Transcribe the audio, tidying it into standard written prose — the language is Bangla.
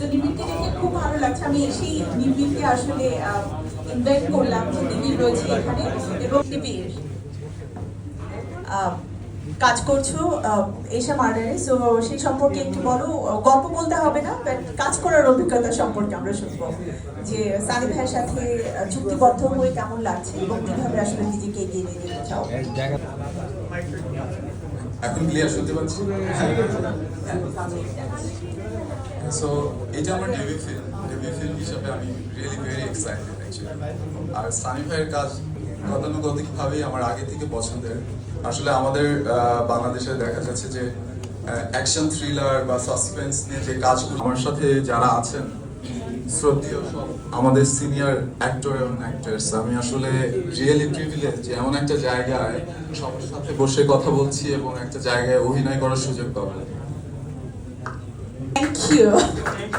তো নিবিড়কে দেখে খুব ভালো লাগছে। আমি এসেই নিবিড়কে আসলে ইনভাইট করলাম যে নিবিড় রয়েছে এখানে। এবং নিবিড় কাজ করছো এশা মার্ডারে, সো সেই সম্পর্কে একটু বলো। গল্প বলতে হবে না, বাট কাজ করার অভিজ্ঞতা সম্পর্কে আমরা শুনবো যে সানি ভাইয়ের সাথে চুক্তিবদ্ধ হয়ে কেমন লাগছে এবং কিভাবে আসলে নিজেকে এগিয়ে নিয়ে যেতে চাও। এখন ক্লিয়ার শুনতে পাচ্ছি? সো এটা আমার ডেবিউ ফিল্ম হিসাবে আমি রিয়েলি ভেরি এক্সাইটেড অ্যাকচুয়ালি। আর সানি ভাইয়ের কাজ গতানুগতিকভাবেই আমার আগে থেকে পছন্দের। আসলে আমাদের বাংলাদেশে দেখা যাচ্ছে যে অ্যাকশন থ্রিলার বা সাসপেন্স নিয়ে যে কাজগুলো, আমার সাথে যারা আছেন শ্রদ্ধেয় সব আমাদের সিনিয়র অ্যাক্টর এবং অ্যাক্ট্রেস, আমি আসলে রিয়েলি প্রিভিলেজ যে এমন একটা জায়গায় সবার সাথে বসে কথা বলছি এবং একটা জায়গায় অভিনয় করার সুযোগ পাবো। Thank you.